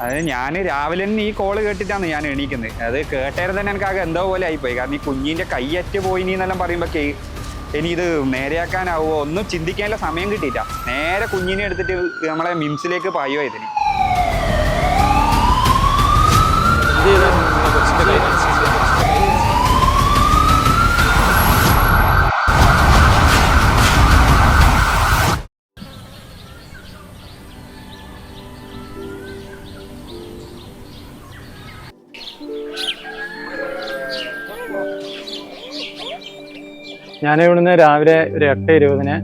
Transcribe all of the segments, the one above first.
അത് ഞാൻ രാവിലെ തന്നെ ഈ കോള് കേട്ടിട്ടാണ് ഞാൻ എണീക്കുന്നത്. അത് കേട്ടേരം തന്നെ എനിക്കാകെ എന്തോ പോലെ ആയിപ്പോയി. കാരണം ഈ കുഞ്ഞിൻ്റെ കൈയറ്റ് പോയിനി എന്നെല്ലാം പറയുമ്പോഴേ ഇനി ഇത് നേരെയാക്കാനാവോ ഒന്നും ചിന്തിക്കാനുള്ള സമയം കിട്ടിയില്ല. നേരെ കുഞ്ഞിനെ എടുത്തിട്ട് നമ്മളെ മിംസിലേക്ക് പായോ ഇതിന്. ഞാനിവിടുന്ന് രാവിലെ ഒരു 8:20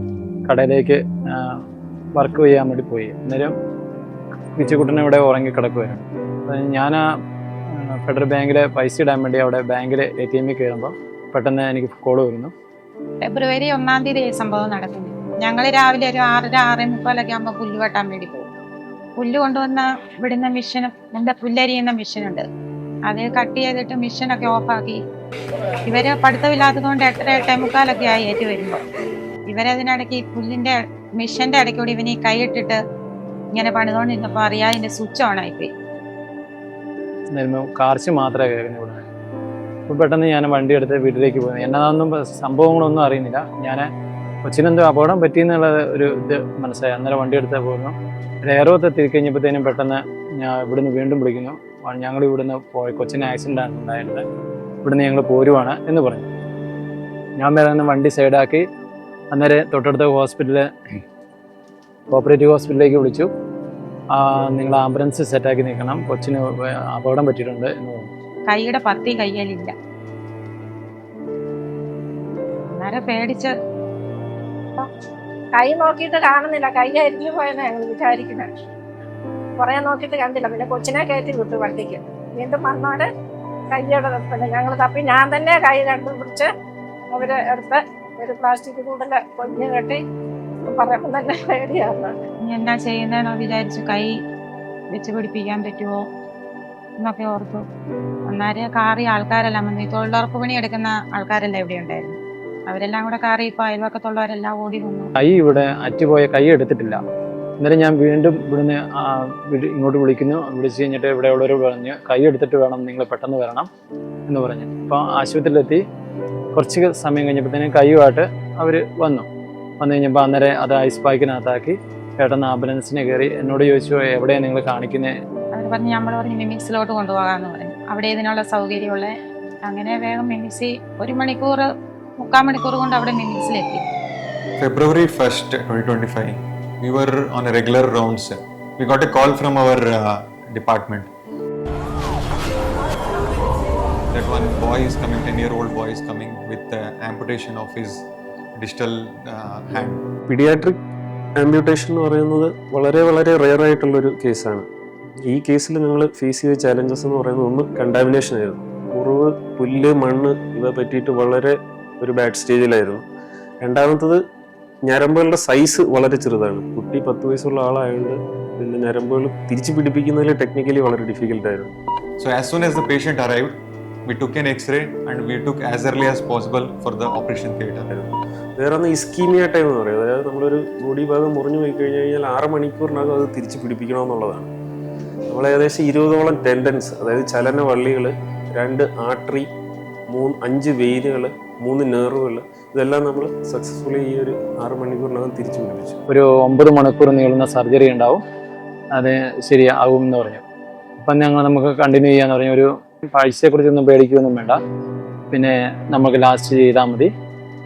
കടയിലേക്ക് വർക്ക് ചെയ്യാൻ വേണ്ടി പോയി. അന്നേരം മിച്ചുക്കുട്ടനെ ഇവിടെ ഉറങ്ങിക്കിടക്കുമായിരുന്നു. അപ്പം ഞാൻ ഫെഡറൽ ബാങ്കിലെ പൈസ ഇടാൻ വേണ്ടി അവിടെ ബാങ്കിൽ ATM കയറുമ്പോൾ പെട്ടെന്ന് എനിക്ക് കോൾ വരുന്നു. ഫെബ്രുവരി 1-ാം തീയതി സംഭവം നടക്കുന്നു. ഞങ്ങൾ രാവിലെ ഒരു 6:30, 6:45 ആകുമ്പോൾ പുല്ല് വെട്ടാൻ വേണ്ടി പോകും. പുല്ല് കൊണ്ടുവന്ന ഇവിടുന്ന് മിഷനും എൻ്റെ പുല്ലരിയുന്ന മിഷനുണ്ട്. അത് കട്ട് ചെയ്തിട്ട് മിഷനൊക്കെ ഓഫാക്കി. ഇവര് പഠിത്തമില്ലാത്തത് കൊണ്ട് 8:45 ആയി ഏറ്റ് വരുമ്പോൾ. ഇവരതിനിടയ്ക്ക് ഈ പുല്ലിൻ്റെ മിഷൻ്റെ ഇടയ്ക്കൂടി ഇവന് ഈ കൈയിട്ടിട്ട് ഇങ്ങനെ പണിതുകൊണ്ടിരുന്നപ്പോൾ അറിയാതെ ഇതിൻ്റെ സ്വിച്ച് ഓൺ ആയിപ്പോയി. കാർച്ച് മാത്രമേ കേൾക്കുന്നു ഇവിടെ. അപ്പോൾ പെട്ടെന്ന് ഞാൻ വണ്ടി എടുത്ത് വീട്ടിലേക്ക് പോയി. എന്നതൊന്നും സംഭവങ്ങളൊന്നും അറിയുന്നില്ല. ഞാൻ കൊച്ചിനെന്തോ അപകടം പറ്റിയെന്നുള്ള ഒരു ഇത് മനസ്സിലായി. അന്നേരം വണ്ടി എടുത്താൽ പോകുന്നു. എയറോത്ത് എത്തിക്കഴിഞ്ഞപ്പോഴത്തേനും പെട്ടെന്ന് ഞാൻ ഇവിടുന്ന് വീണ്ടും വിളിക്കുന്നു. ഞങ്ങൾ ഇവിടുന്ന് പോയി, കൊച്ചിന് ആക്സിഡൻ്റ് ആണ് ഉണ്ടായത്, ഇവിടുന്ന് ഞങ്ങൾ പോരുവാണ് എന്ന് പറഞ്ഞു. ഞാൻ വേറെ വണ്ടി സൈഡാക്കി അന്നേരം തൊട്ടടുത്ത ഹോസ്പിറ്റല്, കോപ്പറേറ്റീവ് ഹോസ്പിറ്റലിലേക്ക് വിളിച്ചു. നിങ്ങൾ ആംബുലൻസ് സെറ്റാക്കി നിൽക്കണം, കൊച്ചിന് അപകടം പറ്റിയിട്ടുണ്ട് എന്ന് പറഞ്ഞു. കൈയുടെ പത്തി കയ്യിലില്ല. അന്നേരം പേടിച്ച് കൈ നോക്കിയിട്ട് കാണുന്നില്ല, കൈ അരിഞ്ഞു പോയെന്നാണ് ഞങ്ങൾ വിചാരിക്കുന്നത്. കുറെ നോക്കിയിട്ട് കണ്ടില്ല. പിന്നെ കൊച്ചിനെ കയറ്റി വിട്ടു വണ്ടിക്ക്. വീണ്ടും വന്നോടെ കൈയുടെ തപ്പില്ല. ഞങ്ങൾ തപ്പി ഞാൻ തന്നെ കൈ കണ്ടുപിടിച്ച് അവര് എടുത്ത് ഒരു പ്ലാസ്റ്റിക് കൂടുതൽ കൊഞ്ഞ് കെട്ടി പറയുമ്പോൾ തന്നെ പേടിയാണ്. എന്നാ ചെയ്യുന്നതെന്നോ വിചാരിച്ചു. കൈ വെച്ച് പിടിപ്പിക്കാൻ പറ്റുമോ എന്നൊക്കെ ഓർത്തു. അന്നേരം കാറി ആൾക്കാരെല്ലാം വന്നു. ഈ തൊഴിലുറപ്പ് പണി എടുക്കുന്ന ആൾക്കാരെല്ലാം ഇവിടെ ഉണ്ടായിരുന്നു. അവരെല്ലാം കൂടെ കാറി ഇപ്പോൾ അയൽവക്കത്തുള്ളവരെല്ലാം ഓടി വന്നു. കൈ ഇവിടെ അറ്റുപോയ കൈ എടുത്തിട്ടില്ല. അന്നേരം ഞാൻ വീണ്ടും ഇവിടുന്ന് ഇങ്ങോട്ട് വിളിക്കുന്നു. വിളിച്ച് കഴിഞ്ഞിട്ട് ഇവിടെ ഉള്ളവർ പറഞ്ഞ് കൈ എടുത്തിട്ട് വേണം, നിങ്ങൾ പെട്ടെന്ന് വരണം എന്ന് പറഞ്ഞു. അപ്പോൾ ആശുപത്രിയിലെത്തി. കുറച്ച് സമയം കഴിഞ്ഞപ്പോഴത്തേനും കൈയുമായിട്ട് അവർ വന്നു കഴിഞ്ഞപ്പോൾ അന്നേരം അത് ഐസ് പാക്കിനകത്താക്കി പെട്ടെന്ന് ആംബുലൻസിനെ കയറി. എന്നോട് ചോദിച്ചു, എവിടെയാണ് നിങ്ങൾ കാണിക്കുന്നത്? അവർ പറഞ്ഞു, നമ്മൾ പറഞ്ഞ് മിമിക്സിലോട്ട് കൊണ്ടുപോകാമെന്ന് പറഞ്ഞു. അവിടെ ഇതിനുള്ള സൗകര്യമുള്ള. അങ്ങനെ വേഗം മിമിക്സി 1 മണിക്കൂർ 3/4 മണിക്കൂർ കൊണ്ട് അവിടെ മിമിക്സിലെത്തി. February 1st, 2025. We were on a regular rounds. We got a call from our department that one boy is coming, 10-year-old boy is coming with amputation of his distal hand. Paediatric amputation എന്ന് പറയുന്നത് വളരെ വളരെ rare ആയിട്ടുള്ളൊരു കേസാണ്. ഈ കേസിൽ ഞങ്ങൾ face ചെയ്ത ചാലഞ്ചസ് എന്ന് പറയുന്നത് ഒന്ന് കണ്ടാമിനേഷൻ ആയിരുന്നു. മുറിവ്, പുല്ല്, മണ്ണ് ഇവ പറ്റിയിട്ട് വളരെ ഒരു ബാഡ് സ്റ്റേജിലായിരുന്നു. രണ്ടാമത്തത് ഞരമ്പുകളുടെ സൈസ് വളരെ ചെറുതാണ്. കുട്ടി 10 വയസ്സുള്ള ആളായതുകൊണ്ട് പിന്നെ ഞരമ്പുകൾ തിരിച്ചു പിടിപ്പിക്കുന്നതിൽ ടെക്നിക്കലി വളരെ ഡിഫിക്കൽട്ടായിരുന്നു. So as soon as the patient arrived, we took an X-ray and we took as early as possible for the operation theatre. വേറെ ഒന്ന് ഇസ്കീമിയ ടൈം എന്ന് പറയുന്നത്, അതായത് നമ്മളൊരു ബോഡി ഭാഗം മുറിഞ്ഞു പോയി കഴിഞ്ഞ് കഴിഞ്ഞാൽ 6 മണിക്കൂറിനകം അത് തിരിച്ച് പിടിപ്പിക്കണമെന്നുള്ളതാണ്. നമ്മൾ ഏകദേശം 20ഓളം ടെൻഡൻസ്, അതായത് ചലന വള്ളികൾ, 2 ആർട്ടറി, 5 വെയിനുകൾ, 3 നെർവുകൾ, ഇതെല്ലാം നമ്മൾ സക്സസ്ഫുള്ളി ഈ ഒരു 6 മണിക്കൂറിനകം തിരിച്ചു പിടിപ്പിച്ചു. ഒരു 9 മണിക്കൂർ നീളുന്ന സർജറി ഉണ്ടാവും, അത് ശരിയാകും എന്ന് പറഞ്ഞു. അപ്പം നമുക്ക് കണ്ടിന്യൂ ചെയ്യാന്ന് പറഞ്ഞു. ഒരു പൈസയെക്കുറിച്ചൊന്നും പേടിക്കുകയൊന്നും വേണ്ട, പിന്നെ നമുക്ക് ലാസ്റ്റ് ചെയ്താൽ മതി.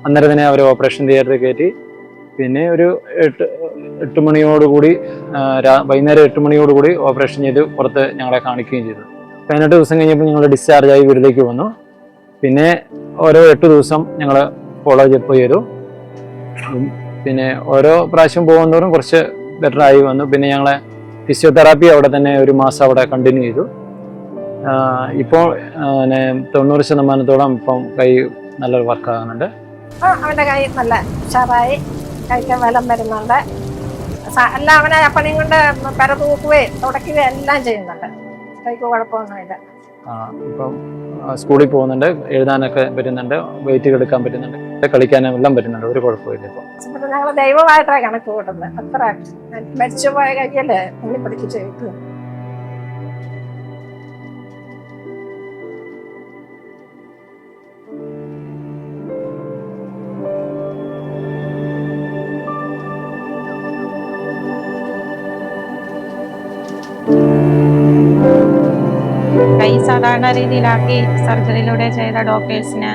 അന്നേരം തന്നെ അവർ ഓപ്പറേഷൻ തിയേറ്ററിൽ കയറ്റി. പിന്നെ ഒരു 8 മണിയോടുകൂടി വൈകുന്നേരം 8 മണിയോടുകൂടി ഓപ്പറേഷൻ ചെയ്ത് പുറത്ത് ഞങ്ങളെ കാണിക്കുകയും ചെയ്തു. 18 ദിവസം കഴിഞ്ഞപ്പോൾ ഞങ്ങൾ ഡിസ്ചാർജായി വീട്ടിലേക്ക് വന്നു. പിന്നെ ഓരോ 8 ദിവസം ഞങ്ങൾ ഫോളോ അപ്പ് ചെയ്തു. പിന്നെ ഓരോ പ്രാവശ്യം പോകുന്നതോറും കുറച്ച് ബെറ്റർ ആയി വന്നു. പിന്നെ ഞങ്ങളെ ഫിസിയോതെറാപ്പി അവിടെ തന്നെ 1 മാസം അവിടെ കണ്ടിന്യൂ ചെയ്തു. ഇപ്പോൾ 90% ഇപ്പം കൈ നല്ലൊരു വർക്കാകുന്നുണ്ട്. അവൻ്റെ കൈ നല്ല ഉഷാറായി, കഴിക്കാൻ ബലം വരുന്നുണ്ട്. എല്ലാം അവനെ പണിയും കൊണ്ട് പെര തൂക്കുകയും തുടക്കുകയും എല്ലാം ചെയ്യുന്നുണ്ട്. കൈക്ക് കുഴപ്പമൊന്നുമില്ല. ഇപ്പം സ്കൂളിൽ പോകുന്നുണ്ട്, എഴുതാനൊക്കെ പറ്റുന്നുണ്ട്, വെയിറ്റ് എടുക്കാൻ പറ്റുന്നുണ്ട്, കളിക്കാനും എല്ലാം പറ്റുന്നുണ്ട്. ഒരു കുഴപ്പമില്ല. ഇപ്പോൾ ഞങ്ങൾ ദൈവമായിട്ടാണ് കണക്ക് കൂട്ടുന്നത്. അത്ര മരിച്ചുപോയ കൈയല്ലേ ഉള്ളി പഠിപ്പിച്ചു. കൈ സാധാരണ രീതിയിലാക്കി സർജറിയിലൂടെ ചെയ്ത ഡോക്ടേഴ്സിന്,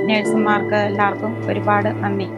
നഴ്സുമാർക്ക് എല്ലാവർക്കും ഒരുപാട് നന്ദി.